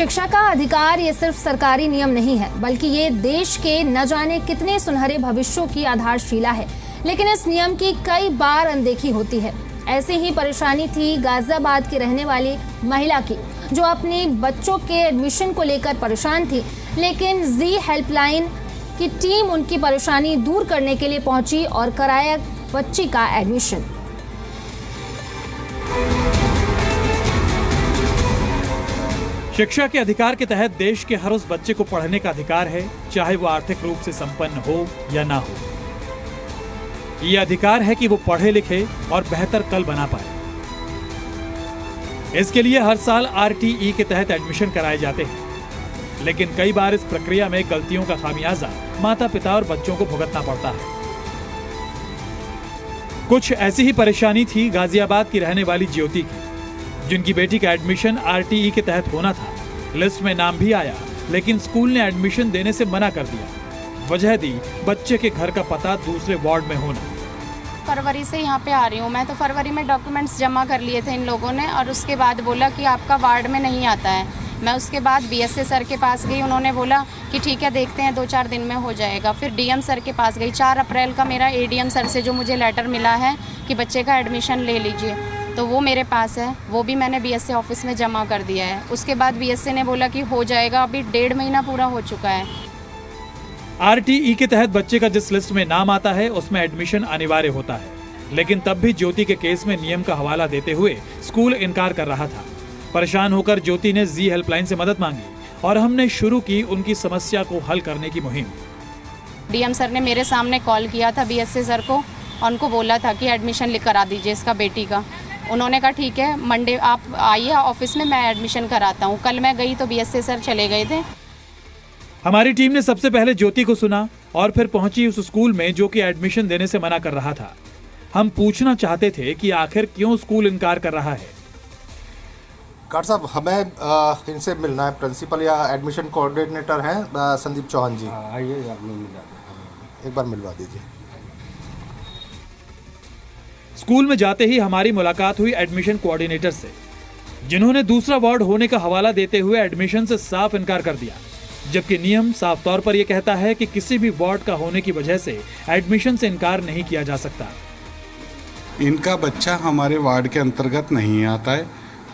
शिक्षा का अधिकार ये सिर्फ सरकारी नियम नहीं है, बल्कि ये देश के न जाने कितने सुनहरे भविष्यों की आधारशिला है। लेकिन इस नियम की कई बार अनदेखी होती है। ऐसी ही परेशानी थी गाजियाबाद की रहने वाली महिला की, जो अपने बच्चों के एडमिशन को लेकर परेशान थी। लेकिन जी हेल्पलाइन की टीम उनकी परेशानी दूर करने के लिए पहुंची और कराया बच्ची का एडमिशन। शिक्षा के अधिकार के तहत देश के हर उस बच्चे को पढ़ने का अधिकार है, चाहे वो आर्थिक रूप से संपन्न हो या ना हो। ये अधिकार है कि वो पढ़े लिखे और बेहतर कल बना पाए। इसके लिए हर साल RTE के तहत एडमिशन कराए जाते हैं, लेकिन कई बार इस प्रक्रिया में गलतियों का खामियाजा माता पिता और बच्चों को भुगतना पड़ता है। कुछ ऐसी ही परेशानी थी गाजियाबाद की रहने वाली ज्योति की, जिनकी बेटी का एडमिशन RTE के तहत होना था। लिस्ट में नाम भी आया, लेकिन स्कूल ने एडमिशन देने से मना कर दिया। वजह दी बच्चे के घर का पता दूसरे वार्ड में होना। फरवरी से यहाँ पे आ रही हूँ मैं, तो फरवरी में डॉक्यूमेंट्स जमा कर लिए थे इन लोगों ने, और उसके बाद बोला कि आपका वार्ड में नहीं आता है। मैं उसके बाद BSA सर के पास गई, उन्होंने बोला कि ठीक है देखते हैं 2-4 दिन में हो जाएगा। फिर DM सर के पास गई। 4 अप्रैल का मेरा ADM सर से जो मुझे लेटर मिला है कि बच्चे का एडमिशन ले लीजिए, तो वो मेरे पास है, वो भी मैंने BSA ऑफिस में जमा कर दिया है। उसके बाद BSA ने बोला कि हो जाएगा, अभी 1.5 महीना पूरा हो चुका है। RTE के तहत बच्चे का जिस लिस्ट में नाम आता है उसमें एडमिशन अनिवार्य होता है, लेकिन तब भी ज्योति के केस में नियम का हवाला देते हुए स्कूल इनकार कर रहा था। परेशान होकर ज्योति ने जी हेल्पलाइन से मदद मांगी और हमने शुरू की उनकी समस्या को हल करने की मुहिम। DM सर ने मेरे सामने कॉल किया था BSA सर को, और उनको बोला था कि एडमिशन लिख करा दीजिए इसका बेटी का। उन्होंने कहा ठीक है, मंडे आप आइए ऑफिस में, मैं एडमिशन कराता हूँ। कल मैं गई तो BSA सर चले गए थे। हमारी टीम ने सबसे पहले ज्योति को सुना और फिर पहुंची उस स्कूल में जो कि एडमिशन देने से मना कर रहा था। हम पूछना चाहते थे कि आखिर क्यों स्कूल इनकार कर रहा है। कार साहब, हमें इनसे मिलना है, प्रिंसिपल या एडमिशन कोऑर्डिनेटर हैं संदीप चौहान जी। आइए, एक बार मिलवा दीजिए। स्कूल में जाते ही हमारी मुलाकात हुई एडमिशन कोऑर्डिनेटर से, जिन्होंने दूसरा वार्ड होने का हवाला देते हुए एडमिशन से साफ इनकार कर दिया, जबकि नियम साफ तौर पर यह कहता है कि किसी भी वार्ड का होने की वजह से एडमिशन से इनकार नहीं किया जा सकता। इनका बच्चा हमारे वार्ड के अंतर्गत नहीं आता है,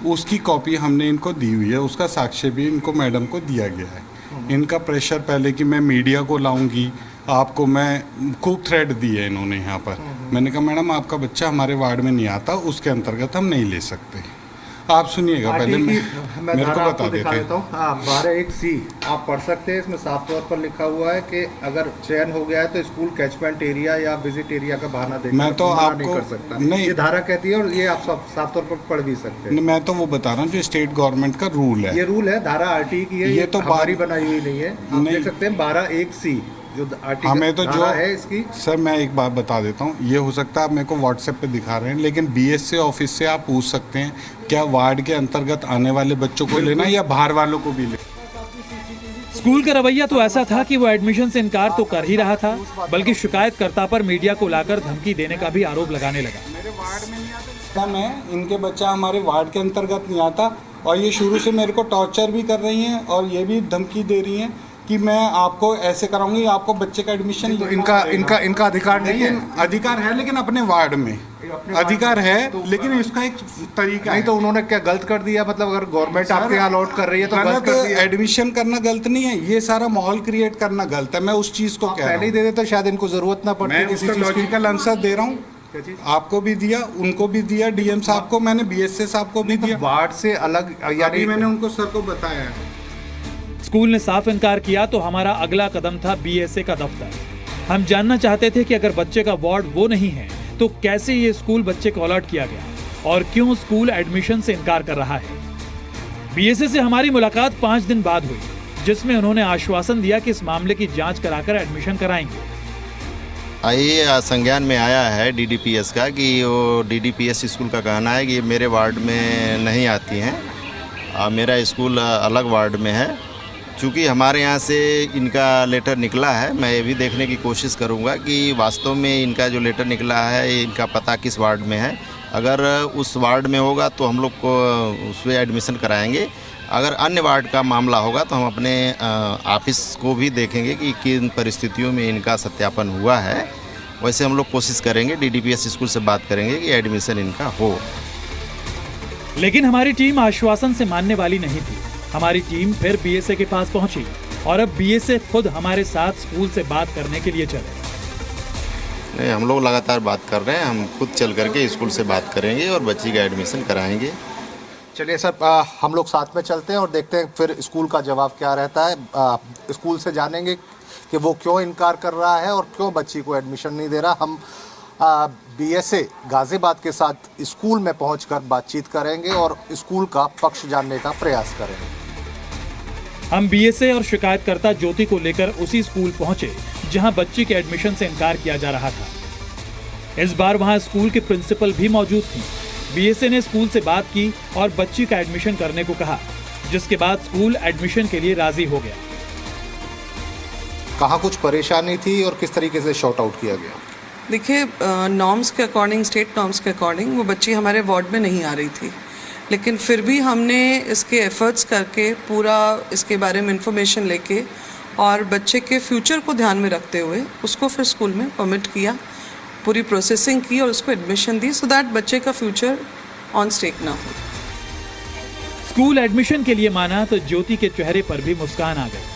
उसकी कॉपी हमने इनको दी हुई है, उसका साक्ष्य भी इनको मैडम को दिया गया है। इनका प्रेशर पहले कि मैं मीडिया को लाऊंगी, आपको मैं खूब थ्रेट दिए इन्होंने यहाँ पर। मैंने कहा मैडम आपका बच्चा हमारे वार्ड में नहीं आता, उसके अंतर्गत हम नहीं ले सकते। आप सुनिएगा पहले, मेरे को बता देते हैं। 12(1)(c) आप पढ़ सकते हैं। इसमें साफ तौर पर लिखा हुआ है कि अगर चयन हो गया है तो स्कूल कैचमेंट एरिया या विजिट एरिया का बहाना देकर मैं तो आपको नहीं कर सकता। नहीं, ये धारा कहती है, और ये आप साफ तौर पर पढ़ भी सकते हैं। मैं तो वो बता रहा हूँ जो स्टेट गवर्नमेंट का रूल है। ये रूल है, धारा RTE की है, ये तो हमारी बनाई हुई नहीं है। आप देख सकते हैं 12(1)(c) जो हमें तो जो है इसकी। सर मैं एक बात बता देता हूँ, ये हो सकता है आप मेरे को WhatsApp पे दिखा रहे हैं, लेकिन BSA ऑफिस से आप पूछ सकते हैं क्या वार्ड के अंतर्गत आने वाले बच्चों को लेना या बाहर वालों को भी लेना। स्कूल का रवैया तो ऐसा था कि वो एडमिशन से इनकार तो कर ही रहा था, बल्कि शिकायतकर्ता पर मीडिया को लाकर धमकी देने का भी आरोप लगाने लगा। मेरे वार्ड में नहीं आता, मैं इनके बच्चा हमारे वार्ड के अंतर्गत नहीं आता, और ये शुरू से मेरे को टॉर्चर भी कर रही हैं और ये भी धमकी दे रही हैं कि मैं आपको ऐसे कराऊंगी, आपको बच्चे का एडमिशन। तो इनका अधिकार नहीं है। अधिकार है, लेकिन अपने वार्ड में अधिकार है, लेकिन इसका एक तरीका नहीं। तो उन्होंने क्या गलत कर दिया? मतलब अगर गवर्नमेंट आपके यहाँ अलॉट कर रही है तो गलत कर दिया। एडमिशन करना गलत नहीं है, ये सारा माहौल क्रिएट करना गलत है। मैं उस चीज को कह रहा हूं, पहले ही दे देते तो शायद इनको जरूरत ना पड़ती। किसी चीज लॉजिकल आंसर दे रहा हूँ, आपको भी दिया, उनको भी दिया, DM साहब को मैंने, BSA साहब को भी दिया। वार्ड से अलग, यानी मैंने उनको सर को बताया। स्कूल ने साफ इनकार किया तो हमारा अगला कदम था BSA का दफ्तर। हम जानना चाहते थे कि अगर बच्चे का वार्ड वो नहीं है तो कैसे ये स्कूल बच्चे को अलॉट किया गया और क्यों स्कूल एडमिशन से इनकार कर रहा है। BSA से हमारी मुलाकात 5 दिन बाद हुई, जिसमें उन्होंने आश्वासन दिया कि इस मामले की जांच कराकर एडमिशन कराएंगे। ये संज्ञान में आया है DDPS का कि वो DDPS स्कूल का कहना है कि मेरे वार्ड में नहीं आती हैं, मेरा स्कूल अलग वार्ड में है। चूँकि हमारे यहाँ से इनका लेटर निकला है, मैं ये भी देखने की कोशिश करूँगा कि वास्तव में इनका जो लेटर निकला है इनका पता किस वार्ड में है। अगर उस वार्ड में होगा तो हम लोग को उसमें एडमिशन कराएंगे, अगर अन्य वार्ड का मामला होगा तो हम अपने ऑफिस को भी देखेंगे कि किन परिस्थितियों में इनका सत्यापन हुआ है। वैसे हम लोग कोशिश करेंगे, DDPS स्कूल से बात करेंगे कि एडमिशन इनका हो। लेकिन हमारी टीम आश्वासन से मानने वाली नहीं थी। हमारी टीम फिर BSA के पास पहुंची और अब BSA खुद हमारे साथ स्कूल से बात करने के लिए चले। नहीं, हम लोग लगातार बात कर रहे हैं, हम खुद चल करके स्कूल से बात करेंगे और बच्ची का एडमिशन कराएंगे। चलिए सर, हम लोग साथ में चलते हैं और देखते हैं फिर स्कूल का जवाब क्या रहता है। स्कूल से जानेंगे कि वो क्यों इनकार कर रहा है और क्यों बच्ची को एडमिशन नहीं दे रहा। हम BSA गाजियाबाद के साथ स्कूल में पहुंचकर बातचीत करेंगे और स्कूल का पक्ष जानने का प्रयास करेंगे। हम BSA और शिकायतकर्ता ज्योति को लेकर उसी स्कूल पहुंचे जहां बच्ची के एडमिशन से इनकार किया जा रहा था। इस बार वहां स्कूल के प्रिंसिपल भी मौजूद थी। BSA ने स्कूल से बात की और बच्ची का एडमिशन करने को कहा, जिसके बाद स्कूल एडमिशन के लिए राजी हो गया। कहाँ कुछ परेशानी थी और किस तरीके से शॉर्ट आउट किया गया? देखिए, नॉर्म्स के अकॉर्डिंग, स्टेट नॉर्म्स के अकॉर्डिंग वो बच्ची हमारे वार्ड में नहीं आ रही थी, लेकिन फिर भी हमने इसके एफर्ट्स करके पूरा इसके बारे में इंफॉर्मेशन लेके और बच्चे के फ्यूचर को ध्यान में रखते हुए उसको फिर स्कूल में परमिट किया, पूरी प्रोसेसिंग की और उसको एडमिशन दी, सो दैट बच्चे का फ्यूचर ऑन स्टेक ना हो। स्कूल एडमिशन के लिए माना तो ज्योति के चेहरे पर भी मुस्कान आ गई।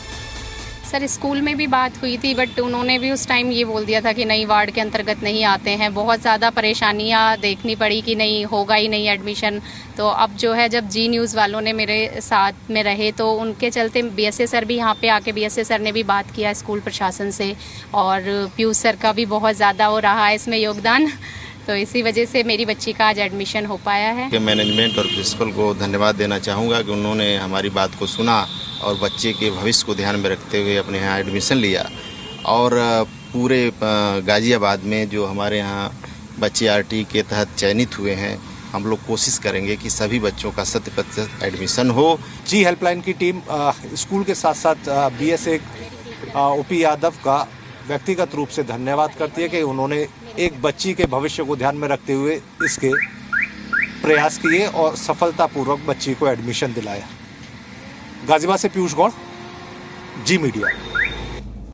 सर, स्कूल में भी बात हुई थी, बट उन्होंने भी उस टाइम ये बोल दिया था कि नहीं, वार्ड के अंतर्गत नहीं आते हैं। बहुत ज़्यादा परेशानियां देखनी पड़ी कि नहीं होगा ही नहीं एडमिशन। तो अब जो है, जब जी न्यूज़ वालों ने मेरे साथ में रहे तो उनके चलते BSA सर भी यहाँ पे आके BSA सर ने भी बात किया स्कूल प्रशासन से, और पीयूष सर का भी बहुत ज़्यादा वो रहा है इसमें योगदान। तो इसी वजह से मेरी बच्ची का आज एडमिशन हो पाया है। मैनेजमेंट और प्रिंसिपल को धन्यवाद देना चाहूँगा कि उन्होंने हमारी बात को सुना और बच्चे के भविष्य को ध्यान में रखते हुए अपने यहाँ एडमिशन लिया। और पूरे गाज़ियाबाद में जो हमारे यहाँ बच्चे RT के तहत चयनित हुए हैं, हम लोग कोशिश करेंगे कि सभी बच्चों का 100% एडमिशन हो। जी हेल्पलाइन की टीम स्कूल के साथ साथ BSA OP यादव का व्यक्तिगत रूप से धन्यवाद करती है कि उन्होंने एक बच्ची के भविष्य को ध्यान में रखते हुए इसके प्रयास किए और सफलतापूर्वक बच्ची को एडमिशन दिलाया। गाजियाबाद से पीयूष गौड़, जी मीडिया।